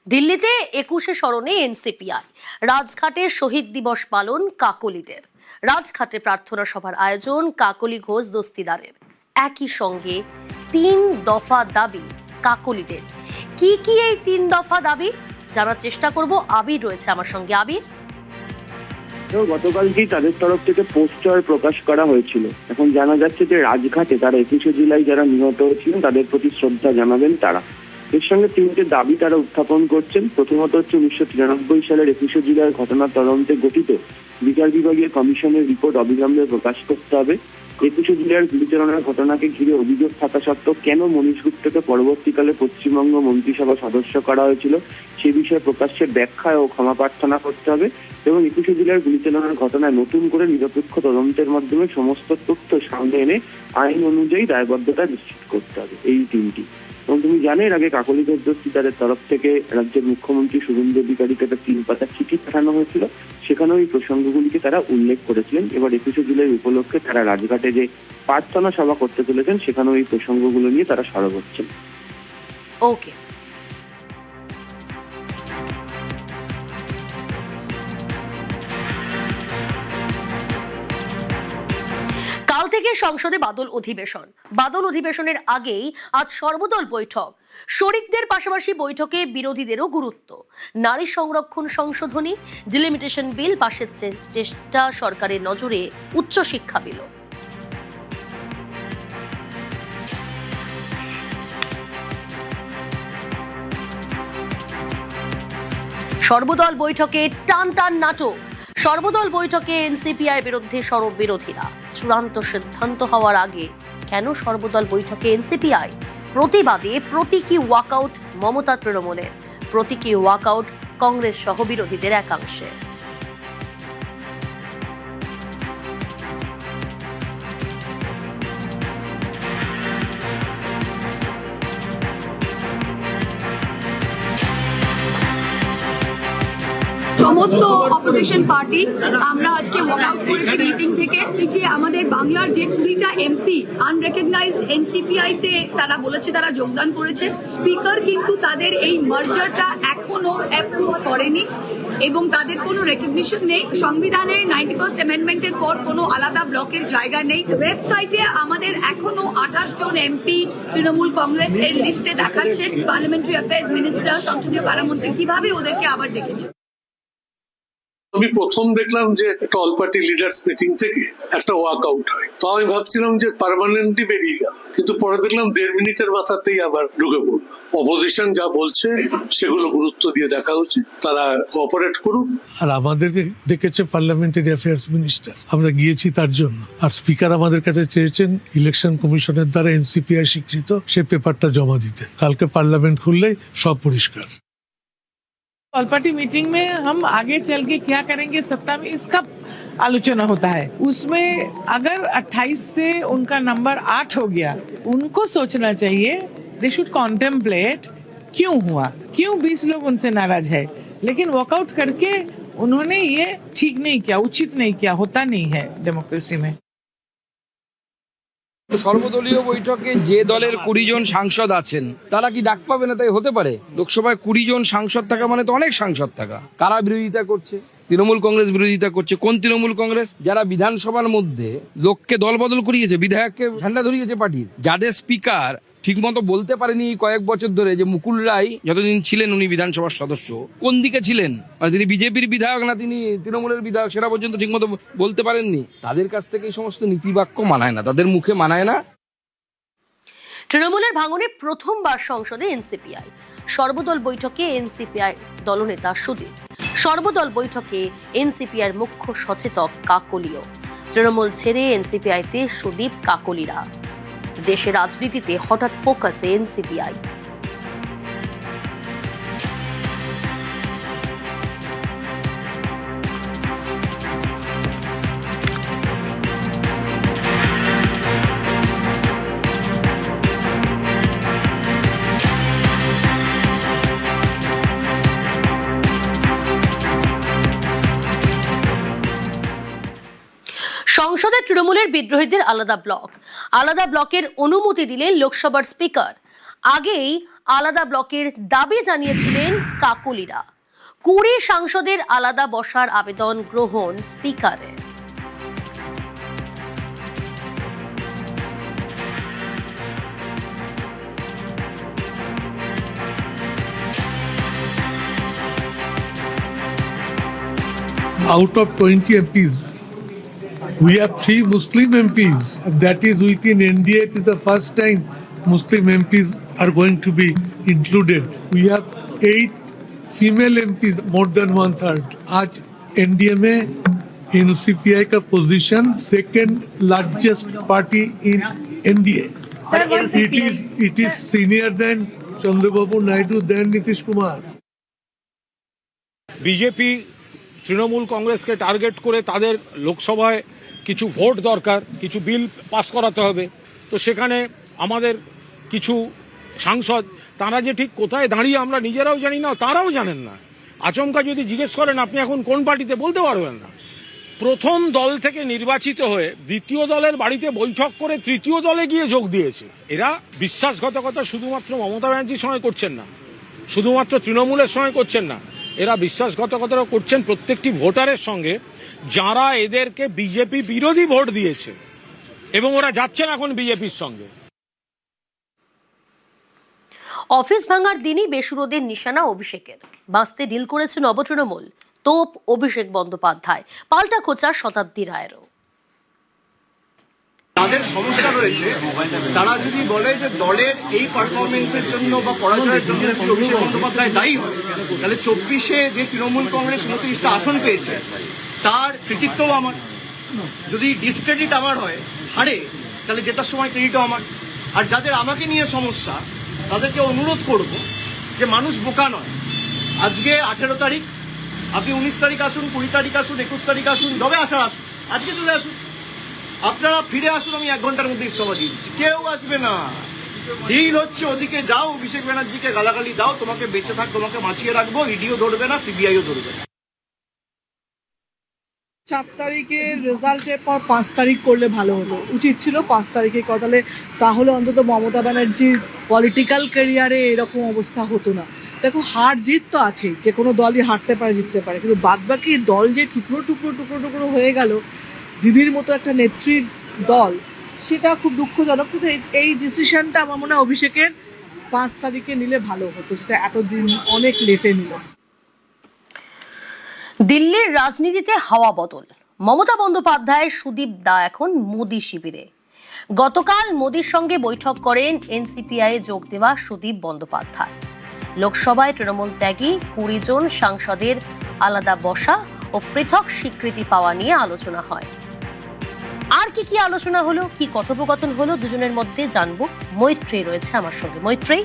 দিল্লিতে 21শে স্মরণে এনসিপিআই, রাজঘাটে শহীদ দিবস পালন কাকলিদের। রাজঘাটে প্রার্থনা সভার আয়োজন কাকলি ঘোষ দস্তিদারের। একই সঙ্গে 3 দফা দাবি কাকলিদের। কি কি এই 3 দফা দাবি জানার চেষ্টা করব। আবির রয়েছে আমার সঙ্গে। আবির, গতকালকেই তাদের তরফ থেকে পোস্টার প্রকাশ করা হয়েছিল। এখন জানা যাচ্ছে যে রাজঘাটে তারা 21শে জুলাই যারা নিহত হয়েছিলেন তাদের প্রতি শ্রদ্ধা জানাবেন তারা। এর সঙ্গে 3টে দাবি তারা উত্থাপন করছেন। প্রথমত হচ্ছে 1993 সালের 21শে জুলাইয়ের ঘটনা তদন্তে গঠিত বিচার বিভাগীয় কমিশনের রিপোর্ট অবিলম্বে প্রকাশ করতে হবে। 21শে জুলাইয়ের গুলিচালনার ঘটনাকে ঘিরে অভিযোগ থাকা সত্ত্বেও কেন মনীশ গুপ্তকে পরবর্তীকালে পশ্চিমবঙ্গ মন্ত্রিসভা সদস্য করা হয়েছিল সে বিষয়ে প্রকাশ্যে ব্যাখ্যা ও ক্ষমা প্রার্থনা করতে হবে এবং 21শে জুলাইয়ের গুলিচালনার ঘটনায় নতুন করে নিরপেক্ষ তদন্তের মাধ্যমে সমস্ত তথ্য সামনে এনে আইন অনুযায়ী দায়বদ্ধতা নিশ্চিত করতে হবে। এই 3টি। এবং তুমি জানো এর আগে কাকলি ঘোষ দস্তিদারের তরফ থেকে রাজ্যের মুখ্যমন্ত্রী শুভেন্দু অধিকারীকে একটা 3 পাতার চিঠি পাঠানো হয়েছিল। সেখানেও এই প্রসঙ্গগুলিকে তারা উল্লেখ করেছিলেন। এবার 21শে জুলাই উপলক্ষে তারা রাজঘাটে যে প্রার্থনা সভা করতে চলেছেন সেখানেও এই প্রসঙ্গগুলো নিয়ে তারা সরব হচ্ছেন। ওকে। কাল থেকে সংসদে বাদল অধিবেশনের আগেই আজ সর্বদল বৈঠক। শরিকদের পাশাপাশি বৈঠকে বিরোধীদেরও গুরুত্ব। নারী সংরক্ষণ সংশোধনী, ডিলিমিটেশন বিল পাশের চেষ্টা সরকারের নজরে, উচ্চশিক্ষা বিল। সর্বদল বৈঠকে টান টান নাটক। সর্বদল বৈঠকে এনসিপিআই বিরুদ্ধে সরব বিরোধীরা। চূড়ান্ত সিদ্ধান্ত হওয়ার আগে কেন সর্বদল বৈঠকে এনসিপিআই? প্রতিবাদে প্রতীকী ওয়াকআউট মমতা তৃণমূলের, প্রতীকী ওয়াকআউট কংগ্রেস সহ বিরোধীদের একাংশে। সমস্ত অপোজিশন পার্টি আমরা আজকে ওয়াকআউট করেছি মিটিং থেকে। যে আমাদের বাংলার যে 20টা এমপি আনরেকগনাইজড এনসিপিআই তে তারা বলেছে তারা যোগদান করেছে। স্পিকার কিন্তু তাদের এই মার্জারটা এখনো অ্যাপ্রুভ করেনি এবং তাদের কোনো রেকগনিশন নেই। সংবিধানে 91st অ্যামেন্ডমেন্টের পর কোনো আলাদা ব্লকের জায়গা নেই। ওয়েবসাইটে আমাদের এখনো 28 জন এমপি তৃণমূল কংগ্রেসের লিস্টে দেখাচ্ছেন। পার্লামেন্টারি অ্যাফেয়ার্স মিনিস্টার, সংসদীয় কারামন্ত্রী কিভাবে ওদেরকে আবার ডেকেছে। আমি প্রথম দেখলাম যে একটা অল পার্টি লিডার্স মিটিং থেকে একটা ওয়াকআউট হয়, তো আমি ভাবছিলাম যে পার্মানেন্টলি বেরিয়ে গেল, কিন্তু পরে দেখলাম 1.5 মিনিটের মাথাতেই আবার ঢুকে পড়লো। অপোজিশন যা বলছে সেগুলো গুরুত্ব দিয়ে দেখা উচিত, তারা কোঅপারেট করুক। আর আমাদেরকে ডেকেছে পার্লামেন্টারি অ্যাফেয়ার্স মিনিস্টার, আমরা গিয়েছি তার জন্য। আর স্পিকার আমাদের কাছে চেয়েছেন ইলেকশন কমিশনের দ্বারা এনসিপিআই স্বীকৃত সে পেপারটা জমা দিতে। কালকে পার্লামেন্ট খুললেই সব পরিষ্কার। ऑल पार्टी मीटिंग में हम आगे चल के क्या करेंगे सत्ता में, इसका आलोचना होता है। उसमें अगर 28 से उनका नंबर 8 हो गया, उनको सोचना चाहिए, दे शुड कॉन्टेम्पलेट क्यों हुआ, क्यों 20 लोग उनसे नाराज है। लेकिन वॉकआउट करके उन्होंने ये ठीक नहीं किया, उचित नहीं किया, होता नहीं है डेमोक्रेसी में। সর্বদলীয় বৈঠকে যে দলের 20 জন সাংসদ আছেন তারা কি ডাক পাবে না? তাই হতে পারে। লোকসভায় 20 জন সাংসদ থাকা মানে তো অনেক সাংসদ থাকা। কারা বিরোধিতা করছে? তৃণমূল কংগ্রেস বিরোধিতা করছে। কোন তৃণমূল কংগ্রেস? যারা বিধানসভার মধ্যে লোককে দল বদল করিয়েছে, বিধায়ককে ঝান্ডা ধরিয়েছে পার্টির, যাদের স্পিকার ঠিক মতো বলতে পারেনি কয়েক বছর ধরে যে মুকুল রায় যতদিন ছিলেন উনি বিধানসভার সদস্য কোন দিকে ছিলেন, মানে তিনি বিজেপির বিধায়ক না তিনি তৃণমূলের বিধায়ক সেটা পর্যন্ত ঠিক মতো বলতে পারেননি। তাদের কাছ থেকে এই সমস্ত নীতিবাক্য মানায় না, তাদের মুখে মানায় না। তৃণমূলের ভাঙনে প্রথমবার সংসদে এনসিপিআই। সর্বদল বৈঠকে এনসিপিআই দলনেতা সুদীপ। সর্বদল বৈঠকে এনসিপিআর মুখ্য সচেতক কাকলিও। তৃণমূল ছেড়ে এনসিপিআইতে সুদীপ কাকলিরা। দেশের রাজনীতিতে হঠাৎ ফোকাসে এনসিপিআই। সংসদে তৃণমূলের বিদ্রোহীদের আলাদা ব্লকের অনুমতি দিলেন লোকসভার স্পিকার। আগেই আলাদা ব্লকের দাবি জানিয়েছিলেন কাকলিরা। 20 সাংসদের আলাদা বসার আবেদন গ্রহণ স্পিকারের। Out of 20 MPs, we have 3 Muslim MPs. That is within NDA. It is the first time Muslim MPs are going to be included. We have 8 female MPs, more than 1/3. आज NDA में NCPI का position second largest party in NDA. It is senior than Chandrababu Naidu, than Nitish Kumar. BJP Trinamool কংগ্রেসকে target করে তাদের লোকসভায় কিছু vote দরকার, কিছু বিল পাস করাতে হবে। তো সেখানে আমাদের কিছু সাংসদ তারা যে ঠিক কোথায় দাঁড়িয়ে আমরা নিজেরাও জানি না, তারাও জানেন না। আচমকা যদি জিজ্ঞেস করেন আপনি এখন কোন পার্টিতে, বলতে পারবেন না। প্রথম দল থেকে নির্বাচিত হয়ে দ্বিতীয় দলের বাড়িতে বৈঠক করে তৃতীয় দলে গিয়ে যোগ দিয়েছে। এরা বিশ্বাসঘাতকতা শুধুমাত্র মমতা ব্যানার্জির সঙ্গে করছেন না, শুধুমাত্র তৃণমূলের সঙ্গে করছেন না, এরা বিশ্বাসঘাতকতা করছেন প্রত্যেকটি ভোটারের সঙ্গে যারা এদেরকে বিজেপি বিরোধী ভোট দিয়েছে, এবং ওরা যাচ্ছেন এখন বিজেপির সঙ্গে। অফিস ভাঙার দিনই বেসুরোদের নিশানা অভিষেকের। বাঁচতে ডিল করেছে নবতৃণমূল, তোপ অভিষেক বন্দ্যোপাধ্যায়, পাল্টা খোঁচা শতাব্দী রায়েরও। তাদের সমস্যা রয়েছে, তারা যদি বলে যে দলের এই পারফরমেন্সের জন্য বা পরাজয়ের জন্য অভিষেক বন্দ্যোপাধ্যায় দায়ী হয়, তাহলে 24-এ যে তৃণমূল কংগ্রেস 29টা আসন পেয়েছে তার কৃতিত্বও আমার। যদি ডিসক্রেডিট আমার হয়, হারে, তাহলে জেতার সময় ক্রেডিটও আমার। আর যাদের আমাকে নিয়ে সমস্যা তাদেরকে অনুরোধ করব যে মানুষ বোকা নয়। আজকে 18 তারিখ, আপনি 19 তারিখ আসুন, 20 তারিখ আসুন, 21 তারিখ আসুন, যবে আসার আসুন, আজকে চলে আসুন। আপনারা ফিরে আসুন, আমি 1 ঘন্টার মধ্যে ইস্তফা দিয়ে দিচ্ছি। কেউ আসবে না। ডিল হচ্ছে ওদিকে যাও, অভিষেক ব্যানার্জিকে গালাগালি দাও, তোমাকে বেঁচে থাক, তোমাকে বাঁচিয়ে রাখবো, ইডিও ধরবে না, সিবিআইও ধরবে না। 4 তারিখের রেজাল্টের পর 5 তারিখ করলে ভালো হতো, উচিত ছিল 5 তারিখে করালে, তাহলে অন্তত মমতা ব্যানার্জির পলিটিক্যাল ক্যারিয়ারে এরকম অবস্থা হতো না। দেখো, হার জিত তো আছে, যে কোনো দলই হারতে পারে, জিততে পারে, কিন্তু বাদবাকি দল যে টুকরো টুকরো টুকরো টুকরো হয়ে গেল, দিদির মতো একটা নেত্রীর দল, সেটা খুব দুঃখজনক। কিন্তু এই ডিসিশনটা আমার মনে হয় অভিষেকের 5 তারিখে নিলে ভালো হতো, সেটা এতদিন অনেক লেটে নিল। দিল্লির রাজনীতিতে হাওয়া বদল। মমতা বন্দ্যোপাধ্যায়, সুদীপ দা এখন মোদী শিবিরে। গতকাল মোদীর সঙ্গে বৈঠক করেন এনসিপিআই যোগ দেওয়া সুদীপ বন্দ্যোপাধ্যায়। লোকসভায় তৃণমূল ত্যাগী 20 জন সাংসদের আলাদা বসা ও পৃথক স্বীকৃতি পাওয়া নিয়ে আলোচনা হয়। আর কি আলোচনা হলো, কি কথোপকথন হলো দুজনের মধ্যে জানবো। মৈত্রী রয়েছে আমার সঙ্গে। মৈত্রী।